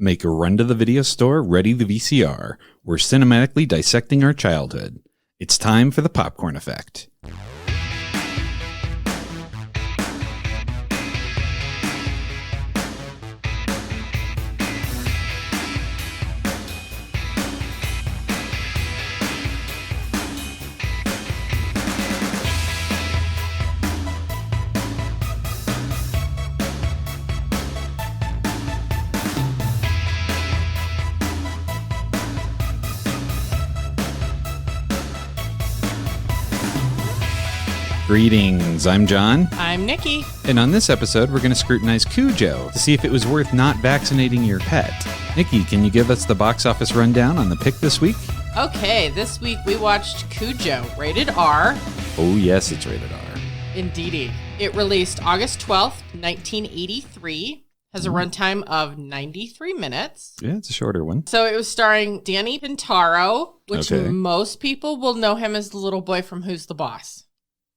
Make a run to the video store, ready the VCR. We're cinematically dissecting our childhood. It's time for the popcorn effect. Greetings, I'm Jon. I'm Nicki. And on this episode, we're going to scrutinize Cujo to see if it was worth not vaccinating your pet. Nicki, can you give us the box office rundown on the pick this week? Okay, this week we watched Cujo, rated R. Oh, yes, it's rated R. Indeedy. It released August 12th, 1983. Has a runtime of 93 minutes. Yeah, it's a shorter one. So it was starring Danny Pintaro, which Okay. most people will know him as the little boy from Who's the Boss.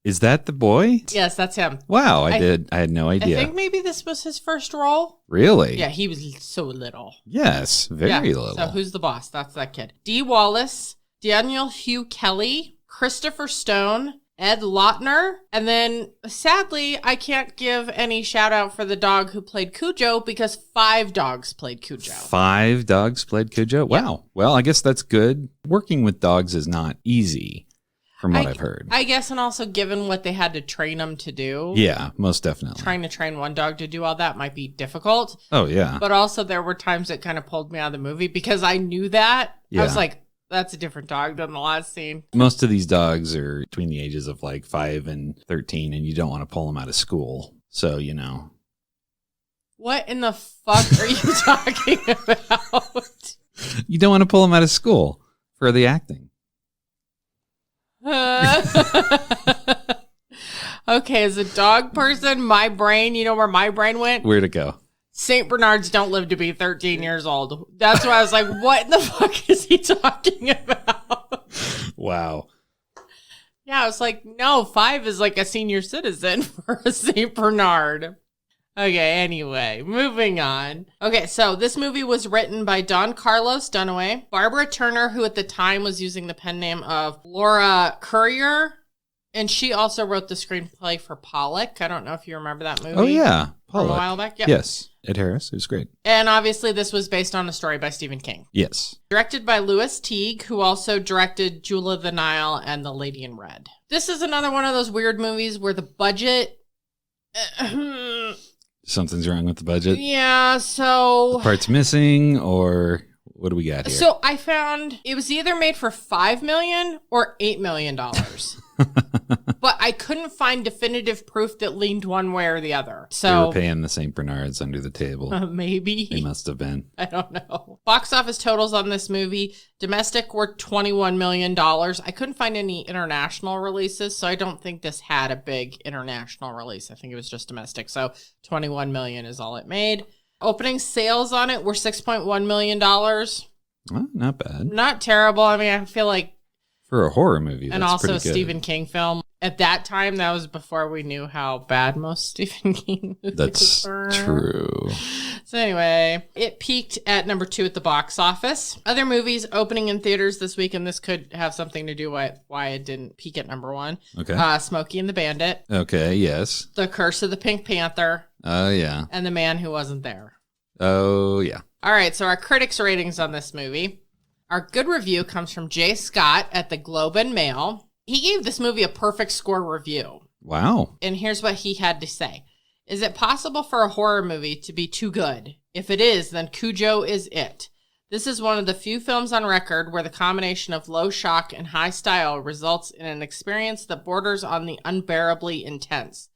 Is that the boy? Yes, that's him. Wow, I had no idea. I think maybe this was his first role. Really? Yeah, he was so little. Yes, very little. So Who's the Boss? That's that kid. Dee Wallace, Daniel Hugh Kelly, Christopher Stone, Ed Lautner, and then sadly, I can't give any shout out for the dog who played Cujo because 5 dogs played Cujo. 5 dogs played Cujo? Wow. Yeah. Well, I guess that's good. Working with dogs is not easy, from what I've heard. I guess, and also given what they had to train them to do. Yeah, most definitely. Trying to train one dog to do all that might be difficult. Oh, yeah. But also there were times it kind of pulled me out of the movie because I knew that. Yeah. I was like, that's a different dog than the last scene. Most of these dogs are between the ages of like 5 and 13, and you don't want to pull them out of school. So, you know. What in the fuck are you talking about? You don't want to pull them out of school for the acting. Okay, as a dog person, my brain, you know where my brain went? Where'd it go? St. Bernards don't live to be 13 years old. That's why I was like, what in the fuck is he talking about? Wow. Yeah, I was like, no, 5 is like a senior citizen for a St. Bernard. Okay, anyway, moving on. Okay, so this movie was written by Don Carlos Dunaway, Barbara Turner, who at the time was using the pen name of Laura Currier, and she also wrote the screenplay for Pollock. I don't know if you remember that movie. Oh, yeah. From Pollock. a while back? Yeah. Yes. Ed Harris. It was great. And obviously this was based on a story by Stephen King. Yes. Directed by Louis Teague, who also directed Jewel of the Nile and The Lady in Red. This is another one of those weird movies where the budget... Something's wrong with the budget. Yeah, so... Parts missing, or what do we got here? So I found it was either made for $5 million or $8 million. But I couldn't find definitive proof that leaned one way or the other. They So were paying the St. Bernards under the table. maybe. They must have been. I don't know. Box office totals on this movie. Domestic were $21 million. I couldn't find any international releases, so I don't think this had a big international release. I think it was just domestic. So $21 million is all it made. Opening sales on it were $6.1 million. Well, not bad. Not terrible. I mean, I feel like, For a horror movie, that's and also pretty a good. Stephen King film. At that time, that was before we knew how bad most Stephen King movies That's were. true. So anyway, it peaked at number 2 at the box office. Other movies opening in theaters this week, and this could have something to do with why it didn't peak at number 1. Okay. Smokey and the Bandit, Okay, yes. The Curse of the Pink Panther, Oh, yeah. and The Man Who Wasn't There. Oh, yeah. All right, so our critics' ratings on this movie. Our good review comes from Jay Scott at the Globe and Mail. He gave this movie a perfect score review. Wow. And here's what he had to say. Is it possible for a horror movie to be too good? If it is, then Cujo is it. This is one of the few films on record where the combination of low shock and high style results in an experience that borders on the unbearably intense.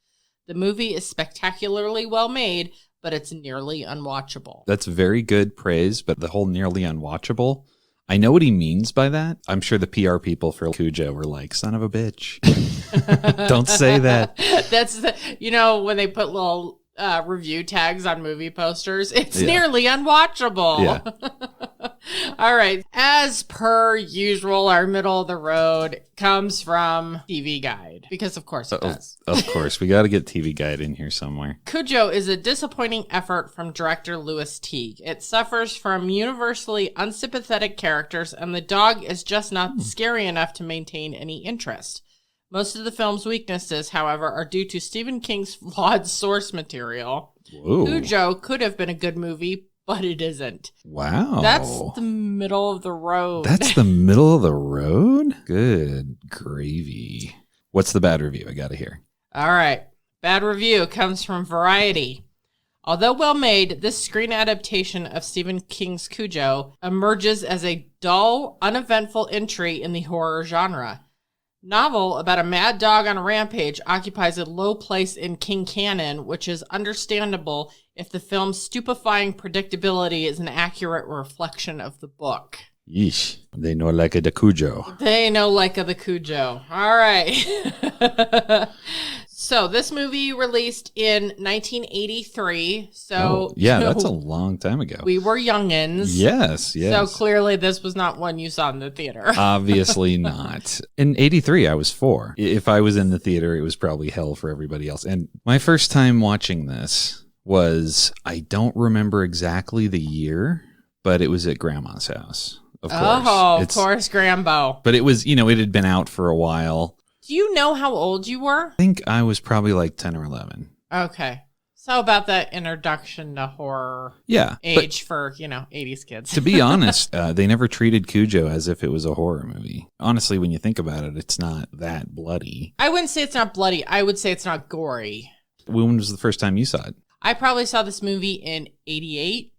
The movie is spectacularly well made, but it's nearly unwatchable. That's very good praise, but the whole nearly unwatchable, I know what he means by that. I'm sure the PR people for Cujo were like, son of a bitch. Don't say that. That's the, when they put little review tags on movie posters, it's Yeah. nearly unwatchable. Yeah. All right. As per usual, our middle of the road comes from TV Guide. Because of course it does. Of course. We got to get TV Guide in here somewhere. Cujo is a disappointing effort from director Louis Teague. It suffers from universally unsympathetic characters, and the dog is just not scary enough to maintain any interest. Most of the film's weaknesses, however, are due to Stephen King's flawed source material. Whoa. Cujo could have been a good movie, but it isn't. Wow. That's the middle of the road. That's the middle of the road? Good gravy. What's the bad review? I got to hear. All right. Bad review comes from Variety. Although well made, this screen adaptation of Stephen King's Cujo emerges as a dull, uneventful entry in the horror genre. Novel about a mad dog on a rampage occupies a low place in King canon, which is understandable if the film's stupefying predictability is an accurate reflection of the book. Yeesh. They know like a the Cujo. They know like a the Cujo. All right. So this movie released in 1983. So yeah, that's a long time ago. We were youngins. Yes. So clearly this was not one you saw in the theater. Obviously not. In 83, I was 4. If I was in the theater, it was probably hell for everybody else. And my first time watching this was, I don't remember exactly the year, but it was at Grandma's house. Of course. Oh, of course, Grambo. But it was, it had been out for a while. Do you know how old you were? I think I was probably like 10 or 11. Okay. So about that introduction to horror age for, 80s kids. To be honest, they never treated Cujo as if it was a horror movie. Honestly, when you think about it, it's not that bloody. I wouldn't say it's not bloody. I would say it's not gory. When was the first time you saw it? I probably saw this movie in 88.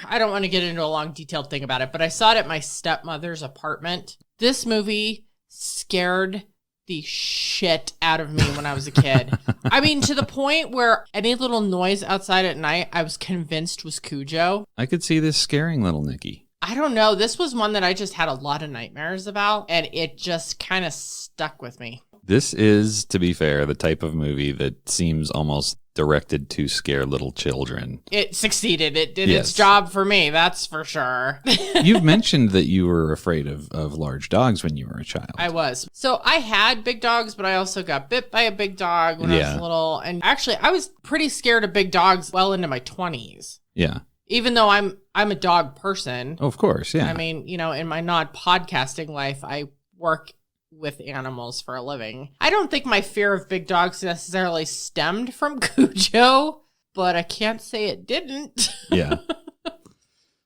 I don't want to get into a long detailed thing about it, but I saw it at my stepmother's apartment. This movie scared the shit out of me when I was a kid. I mean, to the point where any little noise outside at night, I was convinced was Cujo. I could see this scaring little Nicki. I don't know. This was one that I just had a lot of nightmares about, and it just kind of stuck with me. This is, to be fair, the type of movie that seems almost directed to scare little children. It succeeded. It did its job for me, that's for sure. You've mentioned that you were afraid of large dogs when you were a child. I was. So I had big dogs, but I also got bit by a big dog when I was little. And actually, I was pretty scared of big dogs well into my 20s. Yeah. Even though I'm a dog person. Oh, of course, yeah. I mean, in my non-podcasting life, I work with animals for a living. I don't think my fear of big dogs necessarily stemmed from Cujo, but I can't say it didn't. Yeah.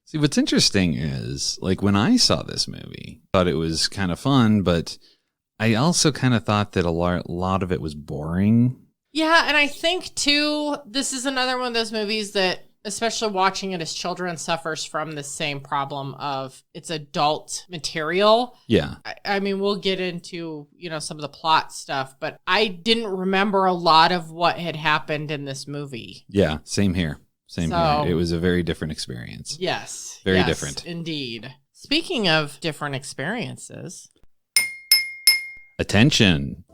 See, what's interesting is, like, when I saw this movie, I thought it was kind of fun, but I also kind of thought that a lot of it was boring. Yeah, and I think, too, this is another one of those movies that, especially watching it as children, suffers from the same problem of it's adult material. Yeah. I mean, we'll get into, some of the plot stuff, but I didn't remember a lot of what had happened in this movie. Yeah, same here. Same here. It was a very different experience. Yes. Very different. Indeed. Speaking of different experiences. Attention.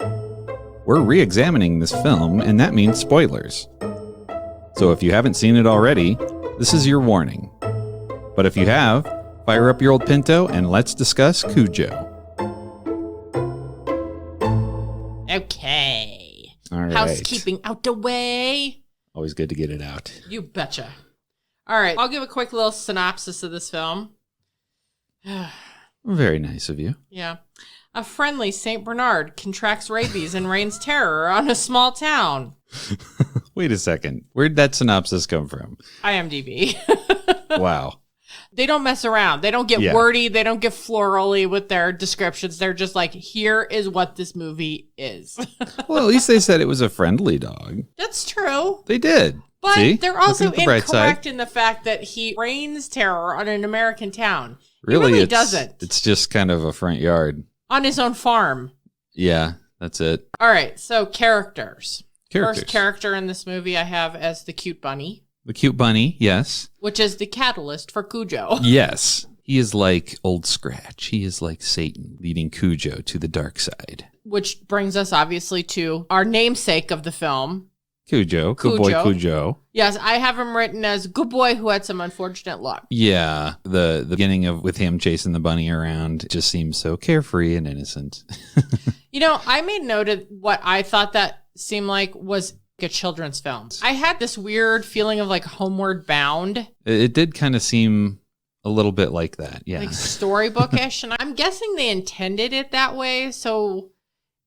We're re-examining this film, and that means spoilers. So if you haven't seen it already, this is your warning. But if you have, fire up your old Pinto and let's discuss Cujo. Okay. All right. Housekeeping out the way. Always good to get it out. You betcha. All right. I'll give a quick little synopsis of this film. Very nice of you. Yeah. A friendly St. Bernard contracts rabies and rains terror on a small town. Wait a second. Where'd that synopsis come from? IMDb. Wow. They don't mess around. They don't get wordy. They don't get florally with their descriptions. They're just like, here is what this movie is. Well, at least they said it was a friendly dog. That's true. They did. But See? they're also incorrect in the fact that he rains terror on an American town. Really, he really doesn't. It's just kind of a front yard. On his own farm. Yeah, that's it. All right, so characters. First character in this movie I have as the cute bunny. The cute bunny, yes. Which is the catalyst for Cujo. Yes. He is like Old Scratch. He is like Satan, leading Cujo to the dark side. Which brings us, obviously, to our namesake of the film, Cujo. Good boy Cujo. Yes, I have him written as good boy who had some unfortunate luck. Yeah, the beginning of with him chasing the bunny around just seems so carefree and innocent. I made note of what I thought that seemed like was a children's film. I had this weird feeling of like Homeward Bound. It did kind of seem a little bit like that, yeah. Like storybookish, and I'm guessing they intended it that way, so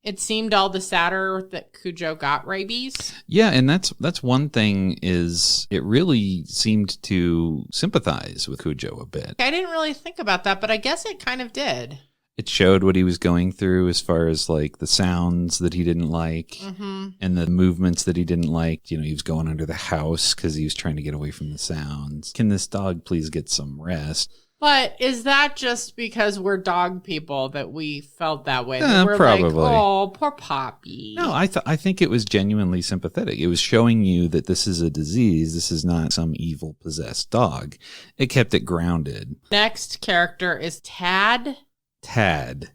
it seemed all the sadder that Cujo got rabies. Yeah, and that's one thing is it really seemed to sympathize with Cujo a bit. I didn't really think about that, but I guess it kind of did. It showed what he was going through as far as like the sounds that he didn't like and the movements that he didn't like. He was going under the house because he was trying to get away from the sounds. Can this dog please get some rest? But is that just because we're dog people that we felt that way? That we're probably. Like, oh, poor Poppy. No, I think it was genuinely sympathetic. It was showing you that this is a disease. This is not some evil possessed dog. It kept it grounded. Next character is Tad. Tad.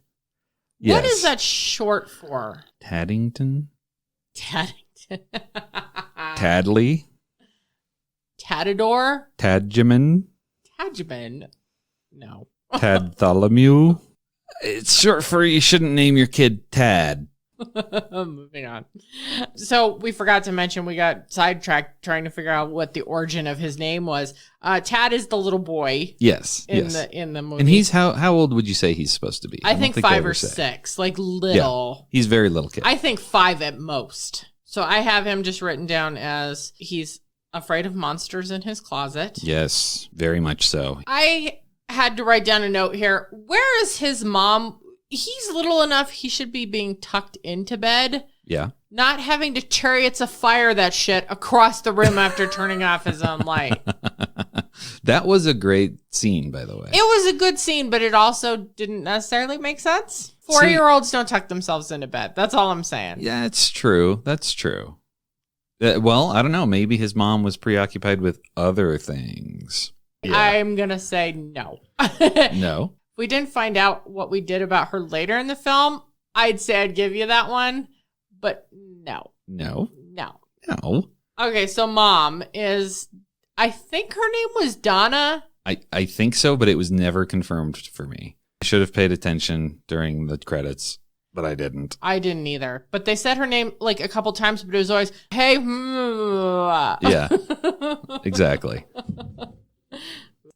Yes. What is that short for? Taddington? Taddington. Tadley? Tadador? Tadjiman? Tadjiman? No. Tadtholomew? It's short for you shouldn't name your kid Tad. Moving on. So we forgot to mention we got sidetracked trying to figure out what the origin of his name was. Tad is the little boy. Yes. In the movie. And he's how old would you say he's supposed to be? I think 5 or 6. Like little. Yeah, he's very little kid. I think 5 at most. So I have him just written down as he's afraid of monsters in his closet. Yes, very much so. I had to write down a note here. Where is his mom? He's little enough he should be being tucked into bed. Yeah. Not having to chariots of fire that shit across the room after turning off his own light. That was a great scene, by the way. It was a good scene, but it also didn't necessarily make sense. 4-year-olds don't tuck themselves into bed. That's all I'm saying. Yeah, it's true. That's true. Well, I don't know. Maybe his mom was preoccupied with other things. Yeah. I'm going to say no. No? If we didn't find out what we did about her later in the film, I'd say I'd give you that one. But no. No? No. No. Okay, so mom is, I think her name was Donna. I think so, but it was never confirmed for me. I should have paid attention during the credits, but I didn't. I didn't either. But they said her name like a couple times, but it was always, hey. Yeah, exactly.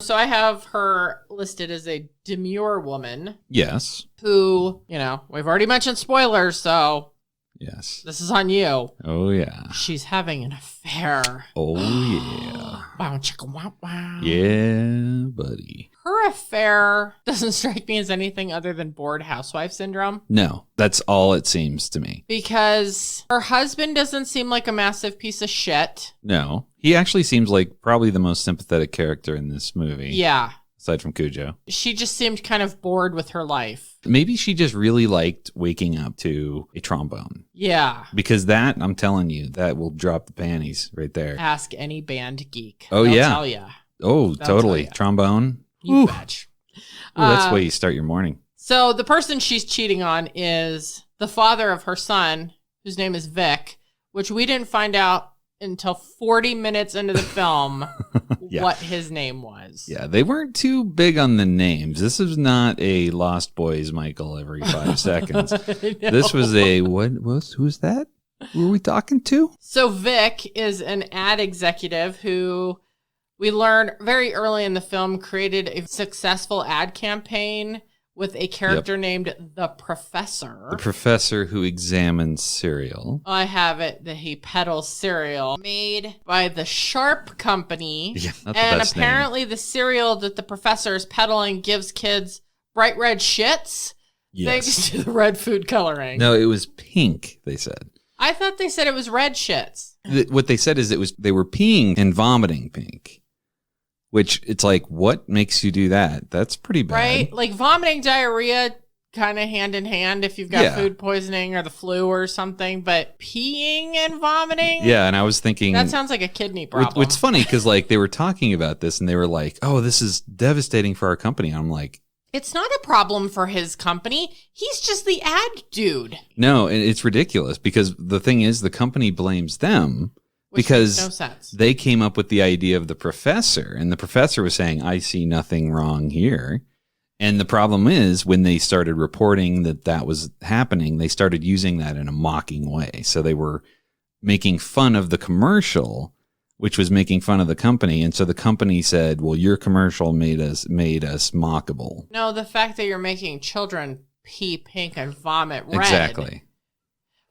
So I have her listed as a demure woman. Yes. Who, we've already mentioned spoilers, so yes, this is on you. Oh, yeah. She's having an affair. Oh, yeah. Wow, chicka, wow, wow. Yeah, buddy. Her affair doesn't strike me as anything other than bored housewife syndrome. No, that's all it seems to me. Because her husband doesn't seem like a massive piece of shit. No, he actually seems like probably the most sympathetic character in this movie. Yeah. Aside from Cujo. She just seemed kind of bored with her life. Maybe she just really liked waking up to a trombone. Yeah. Because that, I'm telling you, that will drop the panties right there. Ask any band geek. Oh, They'll yeah. tell ya. Oh, They'll totally. tell ya. Trombone. You betch. Ooh, that's the way you start your morning. So the person she's cheating on is the father of her son, whose name is Vic, which we didn't find out until 40 minutes into the film Yeah. what his name was. Yeah, they weren't too big on the names. This is not a Lost Boys Michael every 5 seconds. This was a, who's that? Who are we talking to? So Vic is an ad executive who we learn very early in the film created a successful ad campaign with a character named The Professor. The professor who examines cereal. I have it that he peddles cereal made by the Sharp Company. Yeah, not the and best apparently the cereal that the professor is peddling gives kids bright red shits. Yes. Thanks to the red food coloring. No, it was pink, they said. I thought they said it was red shits. What they said is they were peeing and vomiting pink. Which, it's like, what makes you do that? That's pretty bad. Right? Like vomiting, diarrhea, kind of hand in hand if you've got food poisoning or the flu or something. But peeing and vomiting? Yeah, and I was thinking... That sounds like a kidney problem. It's funny, because like they were talking about this, and they were like, oh, this is devastating for our company. And I'm like, It's not a problem for his company. He's just the ad dude. No, it's ridiculous because the thing is the company blames them Which because makes no sense. they came up with the idea of the professor, and the professor was saying, I see nothing wrong here. And the problem is when they started reporting that was happening, they started using that in a mocking way. So they were making fun of the commercial, which was making fun of the company. And so the company said, well, your commercial made us mockable. No, the fact that you're making children pee pink and vomit red. Exactly.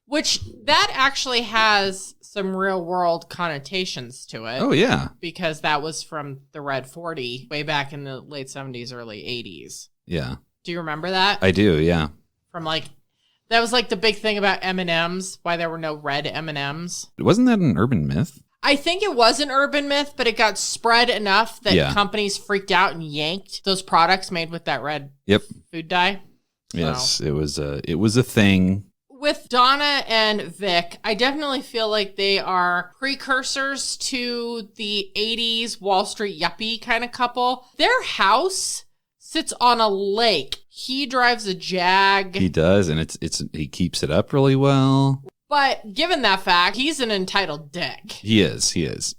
Which that actually has some real world connotations to it. Oh, yeah. Because that was from the Red 40 way back in the late 70s, early 80s. Yeah. Do you remember that? I do, yeah. From that was the big thing about M&Ms, why there were no red M&Ms. Wasn't that an urban myth? I think it was an urban myth, but it got spread enough that companies freaked out and yanked those products made with that red food dye. Yes, it was a thing. With Donna and Vic, I definitely feel like they are precursors to the 80s Wall Street yuppie kind of couple. Their house sits on a lake. He drives a Jag. He does, and he keeps it up really well. But given that fact, he's an entitled dick. He is.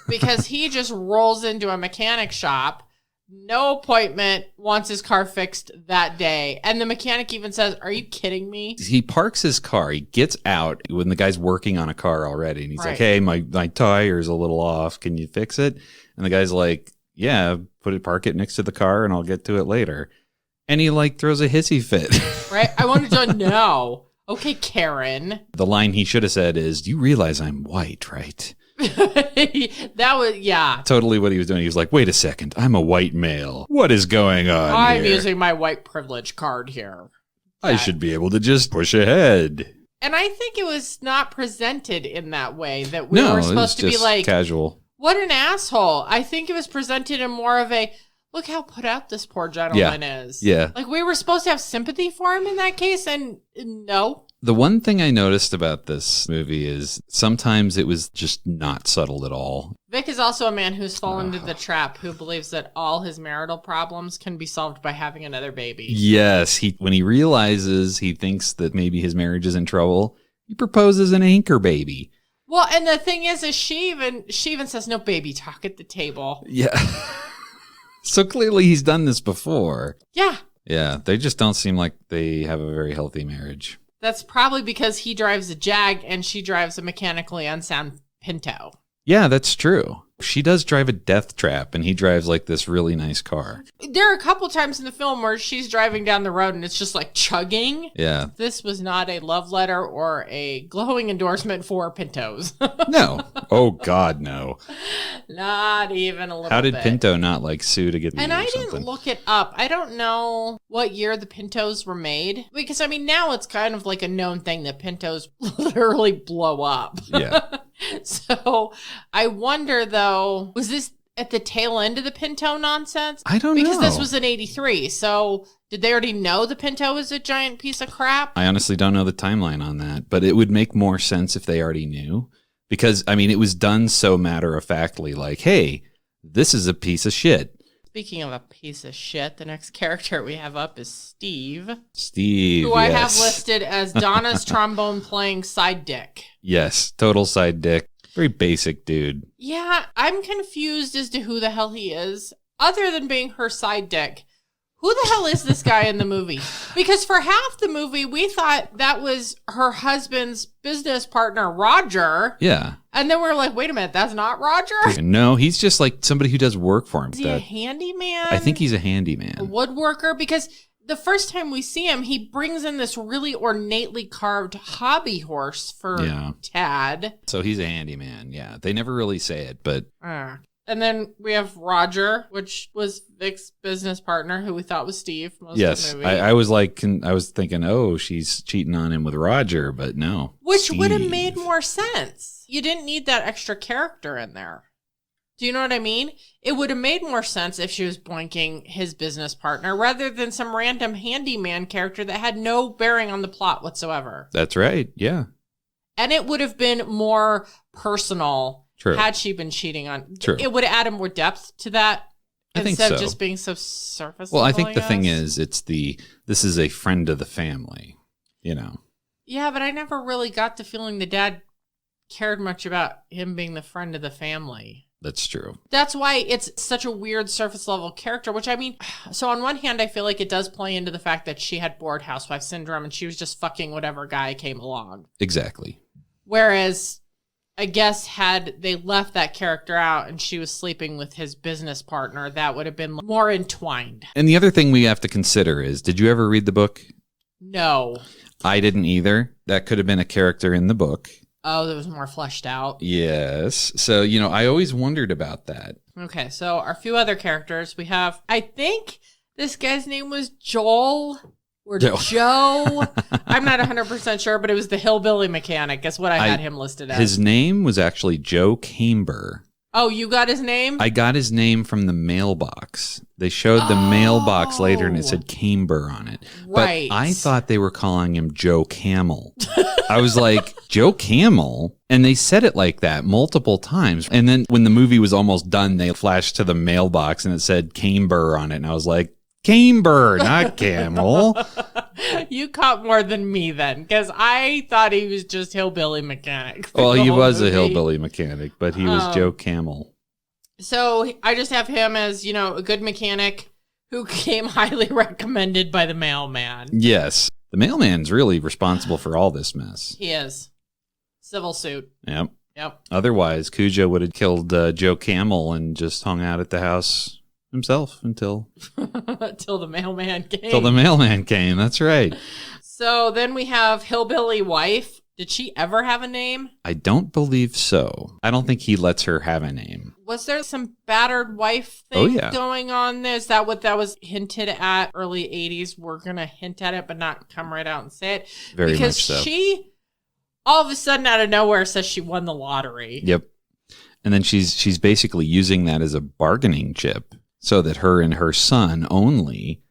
Because he just rolls into a mechanic shop, no appointment, wants his car fixed that day. And the mechanic even says, are you kidding me? He parks his car. He gets out when the guy's working on a car already. And he's like, hey, my tire's a little off. Can you fix it? And the guy's like, yeah, park it next to the car and I'll get to it later. And he throws a hissy fit. Right? I want it done now. Okay, Karen. The line he should have said is, you realize I'm white, right? That was, yeah. Totally what he was doing. He was like, wait a second, I'm a white male. What is going on I'm here? using my white privilege card here. I should be able to just push ahead. And I think it was not presented in that way, that we were supposed to be casual. What an asshole. I think it was presented in more of a, look how put out this poor gentleman is. Yeah. We were supposed to have sympathy for him in that case, and no. The one thing I noticed about this movie is sometimes it was just not subtle at all. Vic is also a man who's fallen into the trap, who believes that all his marital problems can be solved by having another baby. Yes, when he realizes he thinks that maybe his marriage is in trouble, he proposes an anchor baby. Well, and the thing is she even says no baby talk at the table. Yeah. So clearly he's done this before. Yeah. Yeah, they just don't seem like they have a very healthy marriage. That's probably because he drives a Jag and she drives a mechanically unsound Pinto. Yeah, that's true. She does drive a death trap, and he drives this really nice car. There are a couple times in the film where she's driving down the road and it's just chugging. Yeah. This was not a love letter or a glowing endorsement for Pintos. No. Oh, God, no. Not even a little bit. How did Pinto not sue to get And I didn't look it up. I don't know what year the Pintos were made. Because, now it's kind of a known thing that Pintos literally blow up. Yeah. So I wonder, though, was this at the tail end of the Pinto nonsense? I don't know. Because this was in 83. So did they already know the Pinto was a giant piece of crap? I honestly don't know the timeline on that, but it would make more sense if they already knew. Because, it was done so matter-of-factly, hey, this is a piece of shit. Speaking of a piece of shit, the next character we have up is Steve. Steve, who I have listed as Donna's trombone-playing side dick. Yes, total side dick. Very basic dude. Yeah, I'm confused as to who the hell he is. Other than being her side dick, who the hell is this guy in the movie? Because for half the movie, we thought that was her husband's business partner, Roger. Yeah. And then we're like, wait a minute, that's not Roger? No, he's just somebody who does work for him. Is he a handyman? I think he's a handyman. A woodworker? Because the first time we see him, he brings in this really ornately carved hobby horse for Tad. So he's a handyman, yeah. They never really say it, but... And then we have Roger, which was Vic's business partner, who we thought was Steve most yes, of the movie. I was thinking, oh, she's cheating on him with Roger, but no. Which would have made more sense. You didn't need that extra character in there. Do you know what I mean? It would have made more sense if she was boinking his business partner rather than some random handyman character that had no bearing on the plot whatsoever. That's right, yeah. And it would have been more personal. True. Had she been cheating on... True. It would have added more depth to that I think Instead so. of just being so surface Well, level, I think the thing is, this is a friend of the family, you know. Yeah, but I never really got the feeling the dad cared much about him being the friend of the family. That's true. That's why it's such a weird surface level character, which I mean, so on one hand, I feel like it does play into the fact that she had bored housewife syndrome and she was just fucking whatever guy came along. Exactly. Whereas, I guess had they left that character out and she was sleeping with his business partner, that would have been more entwined. And the other thing we have to consider is, did you ever read the book? No. I didn't either. That could have been a character in the book. Oh, that was more fleshed out. Yes. So, you know, I always wondered about that. Okay, so our few other characters, we have, I think this guy's name was Joel or Joe. I'm not 100% sure, but it was the hillbilly mechanic. That's what I had him listed as. His name was actually Joe Camber. Oh, you got his name? I got his name from the mailbox. They showed the mailbox later and it said Camber on it. Right. But I thought they were calling him Joe Camel. I was like, Joe Camel? And they said it like that multiple times. And then when the movie was almost done, they flashed to the mailbox and it said Camber on it. And I was like, Camber, not Camel. You caught more than me then, because I thought he was just hillbilly mechanic. Well, he was a hillbilly mechanic, but he was Joe Camel. So I just have him as, you know, a good mechanic who came highly recommended by the mailman. Yes. The mailman's really responsible for all this mess. He is. Civil suit. Yep. Yep. Otherwise, Cujo would have killed Joe Camel and just hung out at the house himself until the mailman came. Till the mailman came. That's right. So then we have hillbilly wife. Did she ever have a name? I don't believe so. I don't think he lets her have a name. Was there some battered wife thing yeah. going on there? Is that what that was hinted at? Early 80s, we're going to hint at it, but not come right out and say it. Very because much so. She, all of a sudden, out of nowhere, says she won the lottery. Yep. And then she's basically using that as a bargaining chip so that her and her son only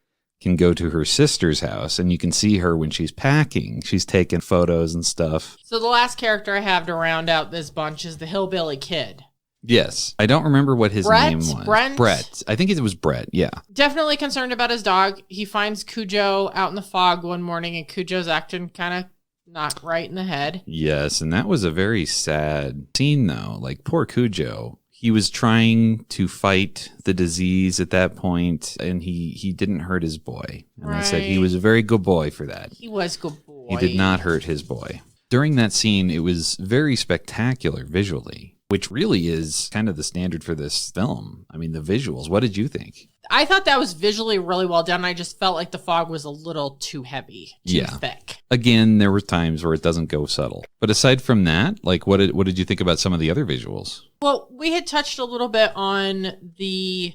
can go to her sister's house. And you can see her when she's packing. She's taking photos and stuff. So the last character I have to round out this bunch is the hillbilly kid. Yes. I don't remember what his name was. Brett. I think it was Brett. Yeah. Definitely concerned about his dog. He finds Cujo out in the fog one morning, and Cujo's acting kind of not right in the head. Yes. And that was a very sad scene, though. Like, poor Cujo. He was trying to fight the disease at that point, and he didn't hurt his boy. And I said he was a very good boy for that. He was a good boy. He did not hurt his boy. During that scene, it was very spectacular visually, which really is kind of the standard for this film. I mean, the visuals. What did you think? I thought that was visually really well done. I just felt like the fog was a little too heavy, too thick. Again, there were times where it doesn't go subtle. But aside from that, like, what did you think about some of the other visuals? Well, we had touched a little bit on the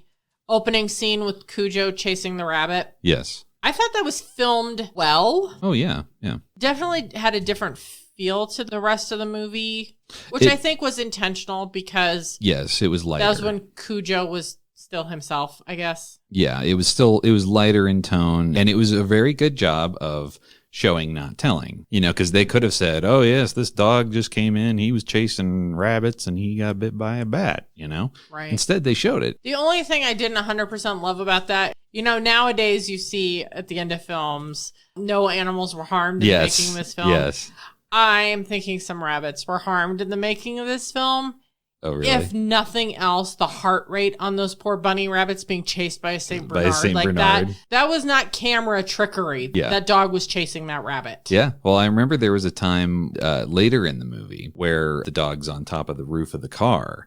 opening scene with Cujo chasing the rabbit. Yes. I thought that was filmed well. Oh, yeah, yeah. Definitely had a different feel to the rest of the movie, which I think was intentional because... Yes, it was lighter. That was when Cujo was still himself, I guess. Yeah, it was lighter in tone, and it was a very good job of showing, not telling. You know, because they could have said, oh, yes, this dog just came in, he was chasing rabbits, and he got bit by a bat, you know? Right. Instead, they showed it. The only thing I didn't 100% love about that, you know, nowadays you see at the end of films, no animals were harmed in making this film. Yes. I'm thinking some rabbits were harmed in the making of this film. Oh, really? If nothing else, the heart rate on those poor bunny rabbits being chased by a St. Bernard. That was not camera trickery. Yeah. That dog was chasing that rabbit. Yeah. Well, I remember there was a time later in the movie where the dog's on top of the roof of the car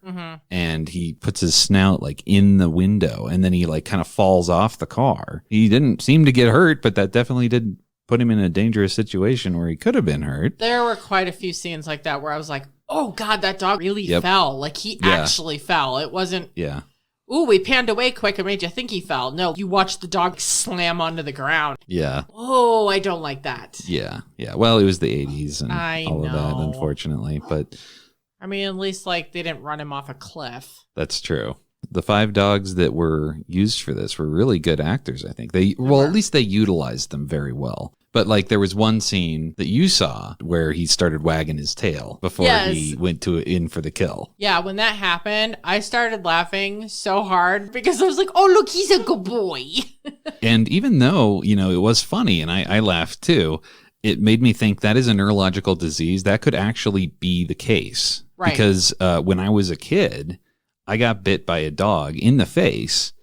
and he puts his snout like in the window and then he like kind of falls off the car. He didn't seem to get hurt, but that definitely did put him in a dangerous situation where he could have been hurt. There were quite a few scenes like that where I was like, oh, God, that dog really fell. Like, he actually fell. It wasn't, ooh, we panned away quick and made you think he fell. No, you watched the dog slam onto the ground. Yeah. Oh, I don't like that. Yeah. Yeah. Well, it was the 80s and all of that, unfortunately. But I mean, at least, like, they didn't run him off a cliff. That's true. The 5 dogs that were used for this were really good actors, I think. At least they utilized them very well. But like there was one scene that you saw where he started wagging his tail before he went in for the kill. Yeah, when that happened, I started laughing so hard because I was like, oh, look, he's a good boy. And even though, it was funny and I laughed too, it made me think that is a neurological disease. That could actually be the case. Right. Because when I was a kid, I got bit by a dog in the face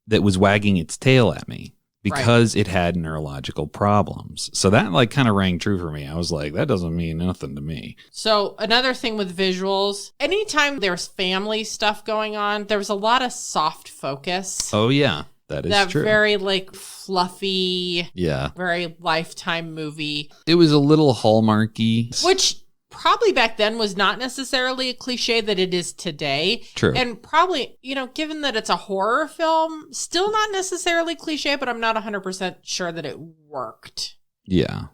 that was wagging its tail at me. Because it had neurological problems. So that like kind of rang true for me. I was like, that doesn't mean nothing to me. So another thing with visuals, anytime there's family stuff going on, there was a lot of soft focus. Oh, yeah. That is true. That very like fluffy, yeah, very Lifetime movie. It was a little Hallmarky. Which probably back then was not necessarily a cliche that it is today. True. And probably, given that it's a horror film, still not necessarily cliche, but I'm not 100% sure that it worked. Yeah.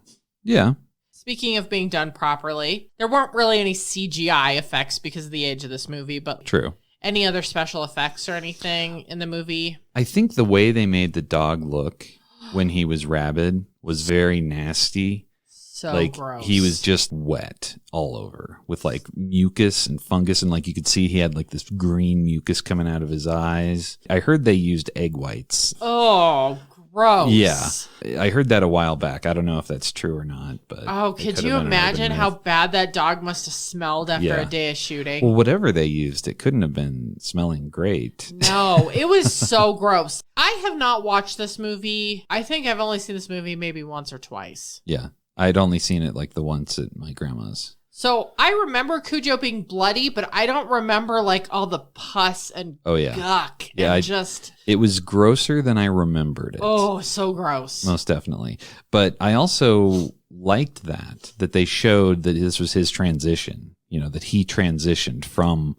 Yeah. Speaking of being done properly, there weren't really any CGI effects because of the age of this movie, but true. Any other special effects or anything in the movie? I think the way they made the dog look when he was rabid was very nasty. So like gross. He was just wet all over with like mucus and fungus, and like you could see he had like this green mucus coming out of his eyes. I heard they used egg whites. Oh, gross. Yeah, I heard that a while back. I don't know if that's true or not, but could you imagine how bad that dog must have smelled after a day of shooting? Well, whatever they used, it couldn't have been smelling great. No, it was so gross. I have not watched this movie. I think I've only seen this movie maybe once or twice. Yeah. I'd only seen it like the once at my grandma's. So I remember Cujo being bloody, but I don't remember like all the pus and guck. Yeah, and it was grosser than I remembered it. Oh, so gross. Most definitely. But I also liked that they showed that this was his transition, that he transitioned from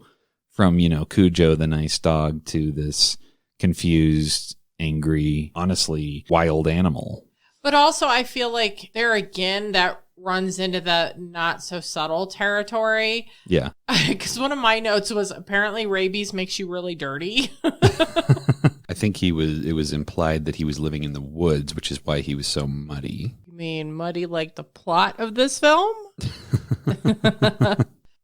Cujo, the nice dog, to this confused, angry, honestly, wild animal. But also, I feel like there again, that runs into the not so subtle territory. Yeah. Because one of my notes was apparently rabies makes you really dirty. I think it was implied that he was living in the woods, which is why he was so muddy. You mean muddy like the plot of this film?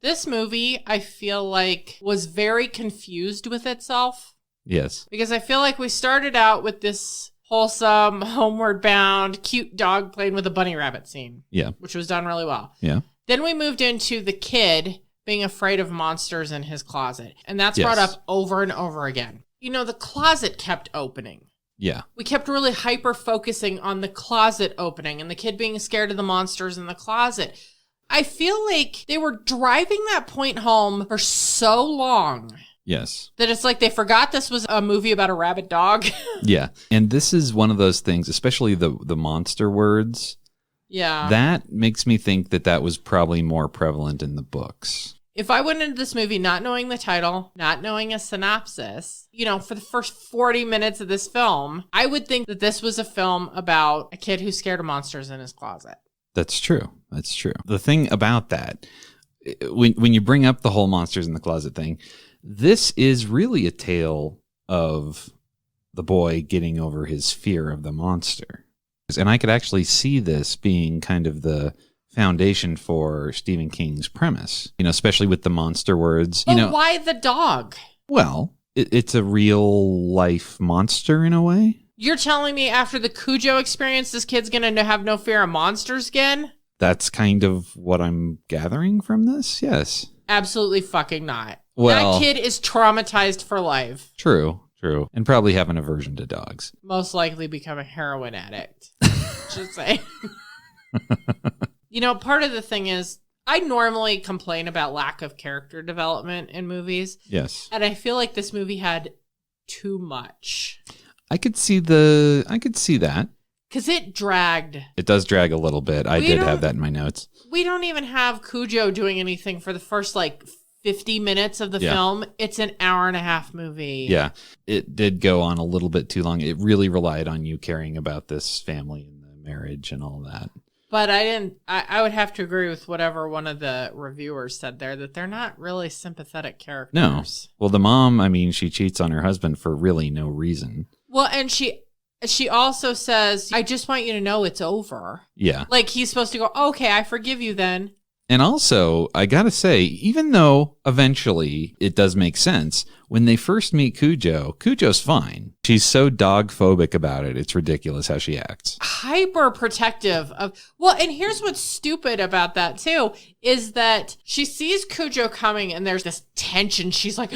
This movie, I feel like, was very confused with itself. Yes. Because I feel like we started out with this wholesome, homeward bound, cute dog playing with a bunny rabbit scene. Yeah. Which was done really well. Yeah. Then we moved into the kid being afraid of monsters in his closet. And that's brought up over and over again. The closet kept opening. Yeah. We kept really hyper focusing on the closet opening and the kid being scared of the monsters in the closet. I feel like they were driving that point home for so long. Yes. That it's like they forgot this was a movie about a rabid dog. Yeah. And this is one of those things, especially the monster words. Yeah. That makes me think that was probably more prevalent in the books. If I went into this movie not knowing the title, not knowing a synopsis, for the first 40 minutes of this film, I would think that this was a film about a kid who's scared of monsters in his closet. That's true. That's true. The thing about that, when you bring up the whole monsters in the closet thing, this is really a tale of the boy getting over his fear of the monster. And I could actually see this being kind of the foundation for Stephen King's premise, especially with the monster words. But why the dog? Well, it's a real life monster in a way. You're telling me after the Cujo experience, this kid's going to have no fear of monsters again? That's kind of what I'm gathering from this, yes. Absolutely fucking not. Well, that kid is traumatized for life. True. And probably have an aversion to dogs. Most likely become a heroin addict. Just saying. Part of the thing is, I normally complain about lack of character development in movies. Yes. And I feel like this movie had too much. I could see that. Because it dragged. It does drag a little bit. I did have that in my notes. We don't even have Cujo doing anything for the first 50 minutes of the film. It's an hour and a half movie. Yeah, it did go on a little bit too long. It really relied on you caring about this family and the marriage and all that. But I would have to agree with whatever one of the reviewers said there, that they're not really sympathetic characters. No. Well, the mom, she cheats on her husband for really no reason. Well, and she she also says, I just want you to know it's over. Yeah. Like he's supposed to go, okay, I forgive you then. And also, I gotta say, even though eventually it does make sense, when they first meet Cujo, Cujo's fine. She's so dog phobic about it. It's ridiculous how she acts. Hyper protective of, well, and here's what's stupid about that too, is that she sees Cujo coming and there's this tension. She's like,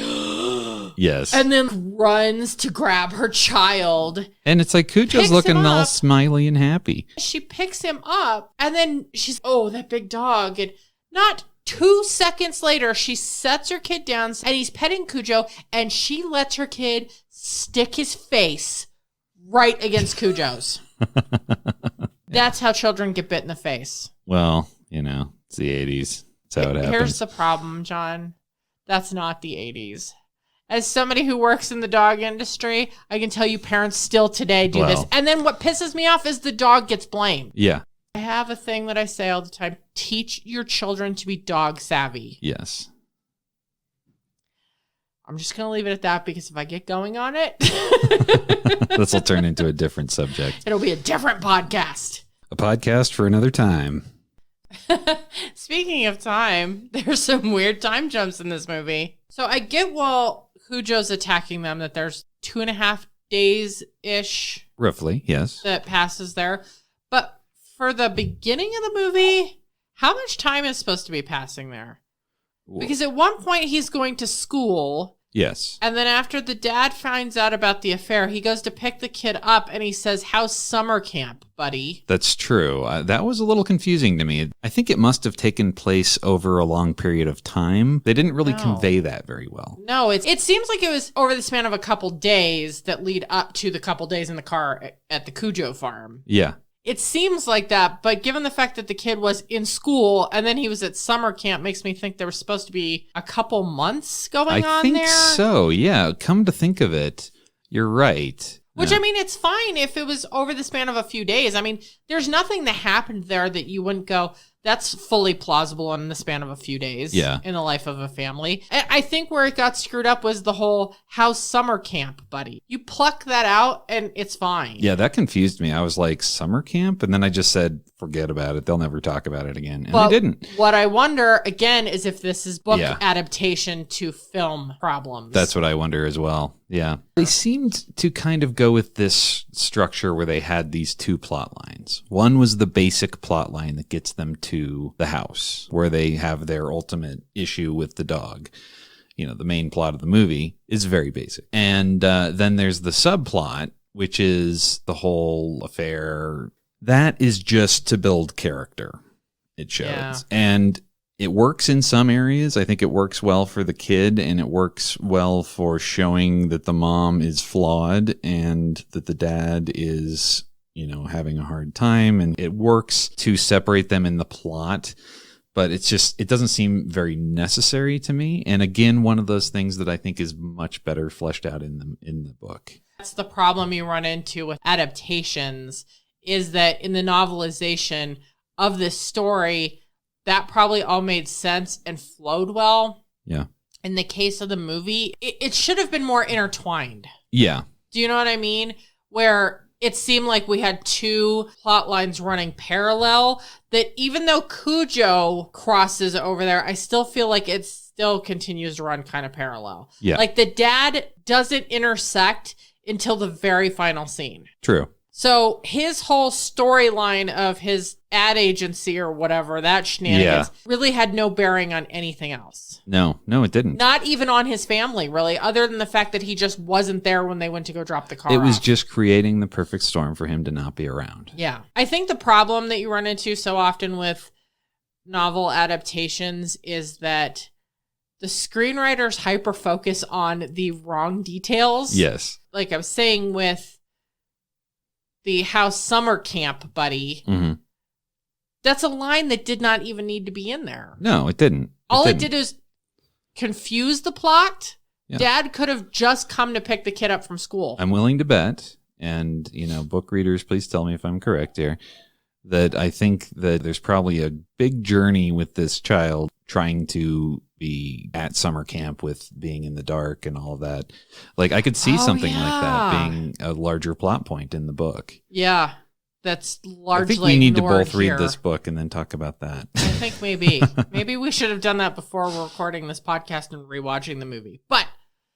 yes. And then runs to grab her child. And it's like Cujo's looking all smiley and happy. She picks him up and then she's, oh, that big dog. And not 2 seconds later, she sets her kid down and he's petting Cujo and she lets her kid stick his face right against Cujo's. That's how children get bit in the face. Well, it's the 80s. That's how it happens. Here's the problem, John. That's not the 80s. As somebody who works in the dog industry, I can tell you parents still today do this. And then what pisses me off is the dog gets blamed. Yeah. I have a thing that I say all the time. Teach your children to be dog savvy. Yes. I'm just going to leave it at that because if I get going on it, this will turn into a different subject. It'll be a different podcast. A podcast for another time. Speaking of time, there's some weird time jumps in this movie. So I get while Cujo's attacking them that there's 2.5 days-ish. Roughly, yes. That passes there. But for the beginning of the movie, how much time is supposed to be passing there? Because at one point he's going to school. Yes. And then after the dad finds out about the affair, he goes to pick the kid up and he says, how's summer camp, buddy? That's true. That was a little confusing to me. I think it must have taken place over a long period of time. They didn't really convey that very well. No, it seems like it was over the span of a couple days that lead up to the couple days in the car at the Cujo farm. Yeah. It seems like that, but given the fact that the kid was in school and then he was at summer camp makes me think there was supposed to be a couple months going on there. I think so, yeah. Come to think of it, you're right. Which, I mean, it's fine if it was over the span of a few days. I mean, there's nothing that happened there that you wouldn't go, that's fully plausible in the span of a few days in the life of a family. I think where it got screwed up was the whole how's summer camp, buddy. You pluck that out and it's fine. Yeah, that confused me. I was like, summer camp? And then I just said, forget about it. They'll never talk about it again. And they didn't. What I wonder, again, is if this is book adaptation to film problems. That's what I wonder as well. Yeah. They seemed to kind of go with this structure where they had these two plot lines. One was the basic plot line that gets them to the house, where they have their ultimate issue with the dog. The main plot of the movie is very basic. And then there's the subplot, which is the whole affair. That is just to build character, it shows. Yeah. And it works in some areas. I think it works well for the kid, and it works well for showing that the mom is flawed and that the dad is, having a hard time. And it works to separate them in the plot, but it doesn't seem very necessary to me. And again, one of those things that I think is much better fleshed out in the book. That's the problem you run into with adaptations, is that in the novelization of this story, that probably all made sense and flowed well. Yeah. In the case of the movie, it should have been more intertwined. Yeah. Do you know what I mean? Where it seemed like we had two plot lines running parallel, that even though Cujo crosses over there, I still feel like it still continues to run kind of parallel. Yeah. Like the dad doesn't intersect until the very final scene. True. So his whole storyline of his ad agency or whatever, that shenanigans, really had no bearing on anything else. No, it didn't. Not even on his family, really, other than the fact that he just wasn't there when they went to go drop the car off. It was off. just creating the perfect storm for him to not be around. Yeah. I think the problem that you run into so often with novel adaptations is that the screenwriters hyper-focus on the wrong details. Yes. Like I was saying with the house summer camp, buddy. Mm-hmm. That's a line that did not even need to be in there. No, it didn't. All it did is confuse the plot. Yeah. Dad could have just come to pick the kid up from school. I'm willing to bet, and book readers, please tell me if I'm correct here, that I think that there's probably a big journey with this child trying to be at summer camp with being in the dark and all of that. Like, I could see something like that being a larger plot point in the book. Yeah, that's largely I think we need to both here. read this book and then talk about that. I think maybe we should have done that before we're recording this podcast and rewatching the movie. But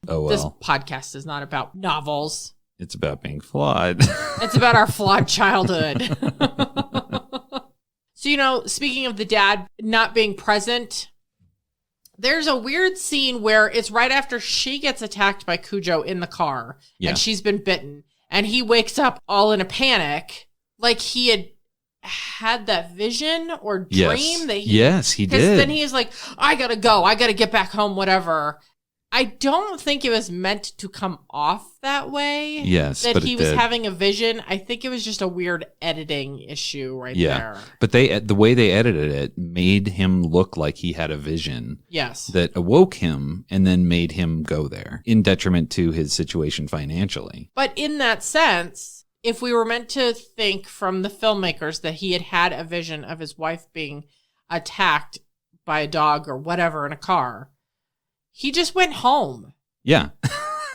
this podcast is not about novels. It's about being flawed. It's about our flawed childhood. So, speaking of the dad not being present, there's a weird scene where it's right after she gets attacked by Cujo in the car and she's been bitten, and he wakes up all in a panic, like he had that vision or dream that he did. Because then he is like, I gotta go, I gotta get back home, whatever. I don't think it was meant to come off that way. Yes, that but he was having a vision. I think it was just a weird editing issue there. Yeah, but the way they edited it made him look like he had a vision. Yes, that awoke him and then made him go there, in detriment to his situation financially. But in that sense, if we were meant to think from the filmmakers that he had a vision of his wife being attacked by a dog or whatever in a car, he just went home. Yeah.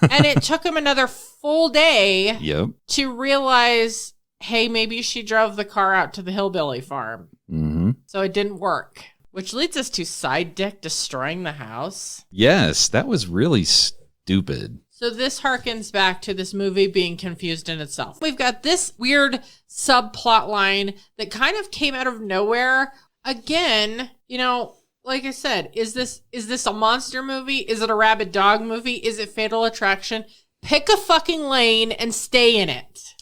And it took him another full day to realize, hey, maybe she drove the car out to the hillbilly farm. Mm-hmm. So it didn't work. Which leads us to Side Dick destroying the house. Yes, that was really stupid. So this harkens back to this movie being confused in itself. We've got this weird subplot line that kind of came out of nowhere. Again, like I said, is this a monster movie? Is it a rabid dog movie? Is it Fatal Attraction? Pick a fucking lane and stay in it.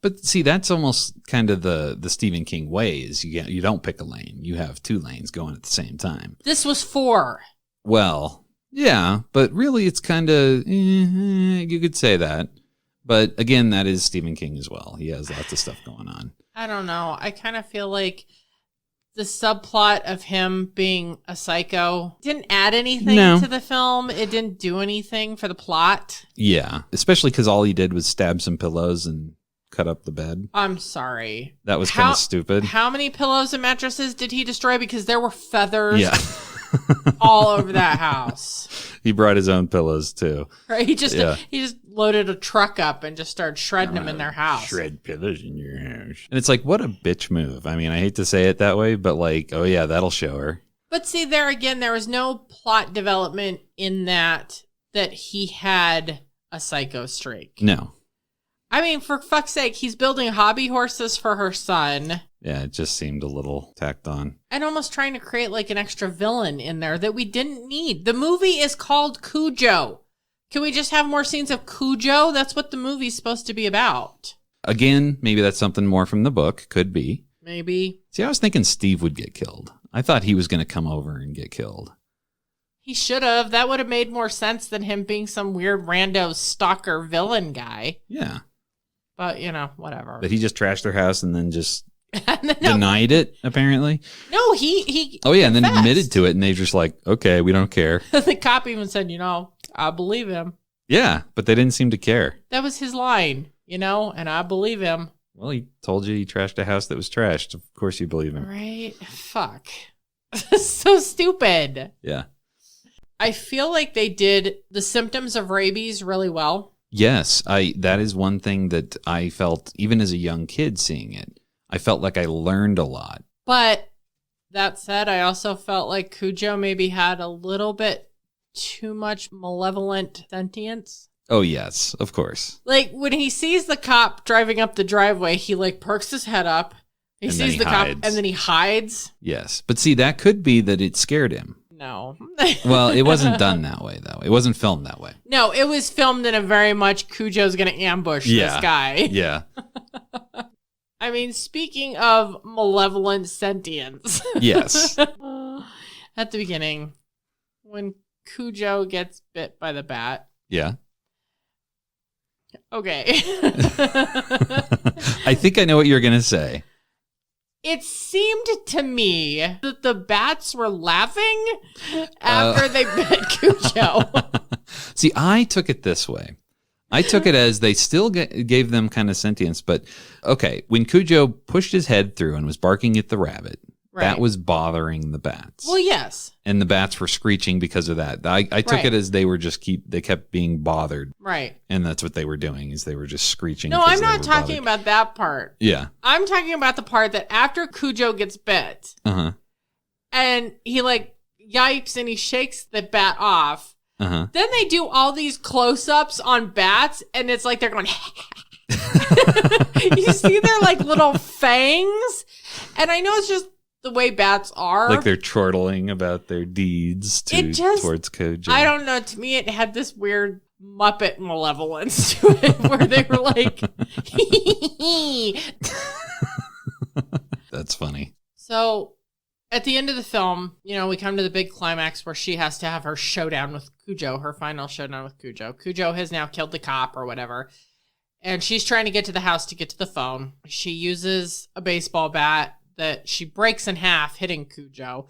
But see, that's almost kind of the Stephen King way is you don't pick a lane. You have two lanes going at the same time. This was 4. Well, yeah, but really it's kind of, you could say that. But again, that is Stephen King as well. He has lots of stuff going on. I don't know. I kind of feel like the subplot of him being a psycho didn't add anything to the film. It didn't do anything for the plot. Yeah, especially because all he did was stab some pillows and cut up the bed. I'm sorry. That was kind of stupid. How many pillows and mattresses did he destroy? Because there were feathers all over that house. He brought his own pillows too. Right? He just loaded a truck up and just started shredding them in their house. Shred pillows in your house. And it's like, what a bitch move. I mean, I hate to say it that way, but like, oh yeah, that'll show her. But see, there again, there was no plot development in that he had a psycho streak. No. I mean, for fuck's sake, he's building hobby horses for her son. Yeah, it just seemed a little tacked on. And almost trying to create like an extra villain in there that we didn't need. The movie is called Cujo. Can we just have more scenes of Cujo? That's what the movie's supposed to be about. Again, maybe that's something more from the book. Could be. Maybe. See, I was thinking Steve would get killed. I thought he was going to come over and get killed. He should have. That would have made more sense than him being some weird rando stalker villain guy. Yeah. But, whatever. But he just trashed their house and then just denied it, apparently. No, he Oh, yeah, and then admitted to it, and they just like, okay, we don't care. The cop even said, I believe him. Yeah, but they didn't seem to care. That was his line, and I believe him. Well, he told you he trashed a house that was trashed. Of course you believe him. Right? Fuck. So stupid. Yeah. I feel like they did the symptoms of rabies really well. Yes, that is one thing that I felt, even as a young kid seeing it, I felt like I learned a lot. But that said, I also felt like Cujo maybe had a little bit too much malevolent sentience. Oh, yes, of course. Like when he sees the cop driving up the driveway, he like perks his head up. He sees the cop and then he hides. Yes. But see, that could be that it scared him. No. Well, it wasn't done that way, though. It wasn't filmed that way. No, it was filmed in a very much Cujo's going to ambush this guy. Yeah. I mean, speaking of malevolent sentience. Yes. At the beginning, when Cujo gets bit by the bat. Yeah. Okay. I think I know what you're going to say. It seemed to me that the bats were laughing after they bit Cujo. See, I took it this way. I took it as they still gave them kind of sentience, but okay, when Cujo pushed his head through and was barking at the rabbit, Right. That was bothering the bats. Well, yes. And the bats were screeching because of that. I took it as they were they kept being bothered. Right. And that's what they were doing, is they were just screeching. No, I'm not talking about that part. Yeah. I'm talking about the part that after Cujo gets bit, and he like yipes and he shakes the bat off, then they do all these close-ups on bats, and it's like they're going, you see their like little fangs, and I know it's just the way bats are. Like they're chortling about their deeds towards Cujo. I don't know. To me, it had this weird Muppet malevolence to it where they were like, That's funny. So at the end of the film, we come to the big climax where she has to have her showdown with Cujo, her final showdown with Cujo. Cujo has now killed the cop or whatever. And she's trying to get to the house to get to the phone. She uses a baseball bat that she breaks in half, hitting Cujo,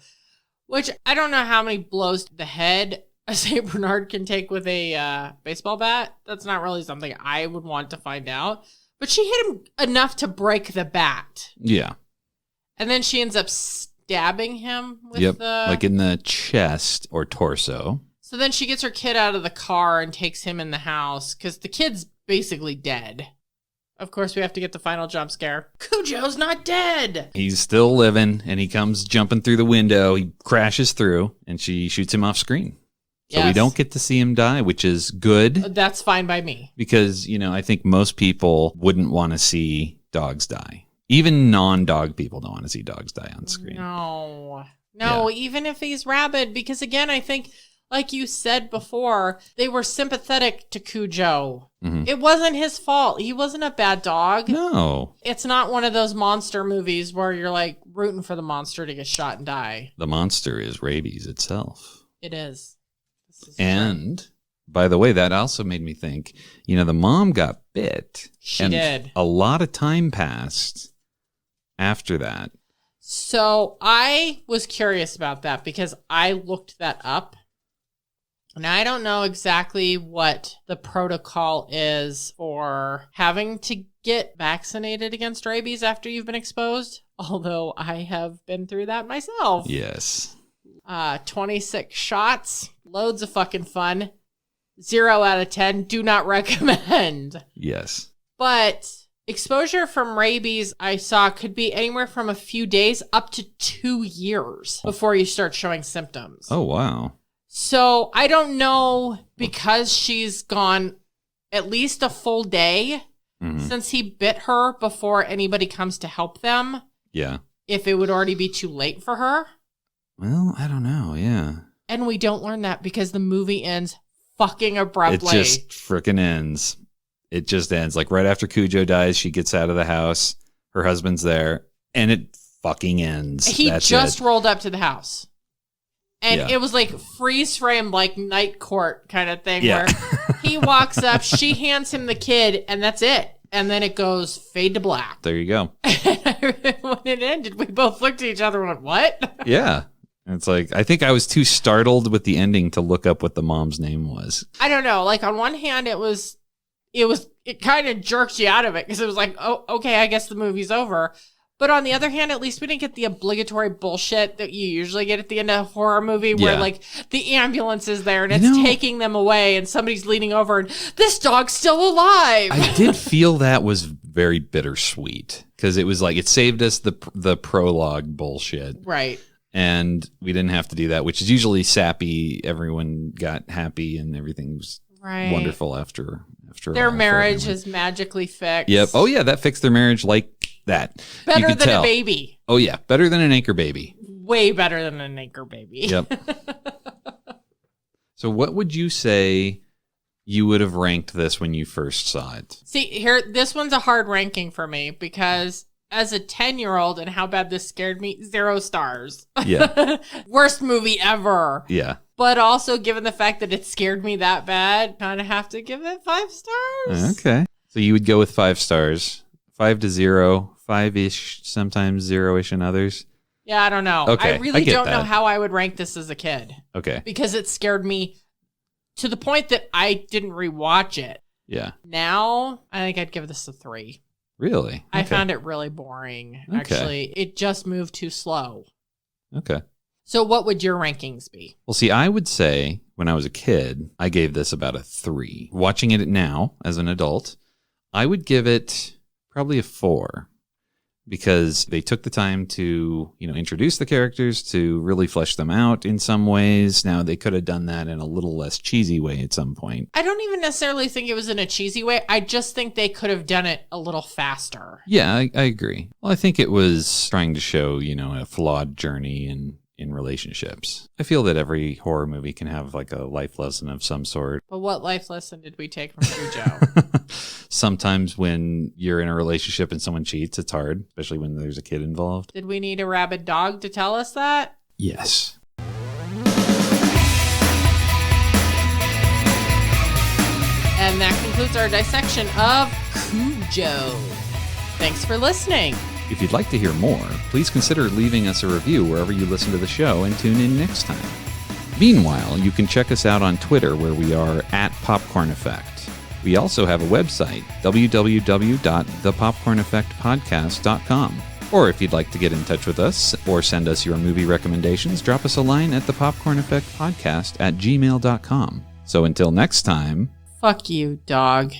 which I don't know how many blows to the head a St. Bernard can take with a baseball bat. That's not really something I would want to find out. But she hit him enough to break the bat. Yeah. And then she ends up stabbing him with like in the chest or torso. So then she gets her kid out of the car and takes him in the house because the kid's basically dead. Of course, we have to get the final jump scare. Cujo's not dead. He's still living, and he comes jumping through the window. He crashes through, and she shoots him off screen. So we don't get to see him die, which is good. That's fine by me. Because, I think most people wouldn't want to see dogs die. Even non-dog people don't want to see dogs die on screen. No, even if he's rabid. Because again, I think, like you said before, they were sympathetic to Cujo. Mm-hmm. It wasn't his fault. He wasn't a bad dog. No. It's not one of those monster movies where you're like rooting for the monster to get shot and die. The monster is rabies itself. It is. And by the way, that also made me think, the mom got bit. She did. A lot of time passed after that. So I was curious about that because I looked that up. And I don't know exactly what the protocol is for having to get vaccinated against rabies after you've been exposed. Although I have been through that myself. Yes. 26 shots. Loads of fucking fun. 0 out of 10. Do not recommend. Yes. But exposure from rabies, I saw, could be anywhere from a few days up to 2 years before you start showing symptoms. Oh, wow. So I don't know, because she's gone at least a full day since he bit her before anybody comes to help them. Yeah. If it would already be too late for her. Well, I don't know. Yeah. And we don't learn that because the movie ends fucking abruptly. It just frickin' ends. It just ends. Like right after Cujo dies, she gets out of the house. Her husband's there. And it fucking ends. He just rolled up to the house. And it was like freeze frame, like Night Court kind of thing where he walks up, she hands him the kid, and that's it. And then it goes fade to black. There you go. When it ended, we both looked at each other and went, what? Yeah. It's like, I think I was too startled with the ending to look up what the mom's name was. I don't know. Like on one hand, it kind of jerked you out of it because it was like, oh, okay, I guess the movie's over. But on the other hand, at least we didn't get the obligatory bullshit that you usually get at the end of a horror movie where like the ambulance is there and it's taking them away and somebody's leaning over and this dog's still alive. I did feel that was very bittersweet because it was like it saved us the prologue bullshit. Right. And we didn't have to do that, which is usually sappy. Everyone got happy and everything was wonderful after their marriage is magically fixed. Yep. Oh, yeah. That fixed their marriage like that. Better than a baby. Oh, yeah. Better than an anchor baby. Way better than an anchor baby. Yep. So what would you say you would have ranked this when you first saw it? See, here, this one's a hard ranking for me because as a 10-year-old and how bad this scared me, 0 stars. Yeah. Worst movie ever. Yeah. But also, given the fact that it scared me that bad, kind of have to give it 5 stars. Okay. So you would go with 5 stars. 5 to 0, 5-ish, sometimes 0-ish in others. Yeah, I don't know. Okay, I really don't know that. how I would rank this as a kid. Okay. Because it scared me to the point that I didn't rewatch it. Yeah. Now, I think I'd give this a 3. Really? I found it really boring, actually. It just moved too slow. Okay. So what would your rankings be? Well, see, I would say when I was a kid, I gave this about a 3. Watching it now as an adult, I would give it probably a 4 because they took the time to, introduce the characters, to really flesh them out in some ways. Now, they could have done that in a little less cheesy way at some point. I don't even necessarily think it was in a cheesy way. I just think they could have done it a little faster. Yeah, I agree. Well, I think it was trying to show, a flawed journey in relationships. I feel that every horror movie can have like a life lesson of some sort. But what life lesson did we take from Cujo? Sometimes when you're in a relationship and someone cheats, it's hard, especially when there's a kid involved. Did we need a rabid dog to tell us that? Yes. And that concludes our dissection of Cujo. Thanks for listening. If you'd like to hear more, please consider leaving us a review wherever you listen to the show and tune in next time. Meanwhile, you can check us out on Twitter where we are @PopcornEffect. We also have a website, www.thepopcorneffectpodcast.com. Or if you'd like to get in touch with us or send us your movie recommendations, drop us a line at thepopcorneffectpodcast@gmail.com. So until next time... Fuck you, dog.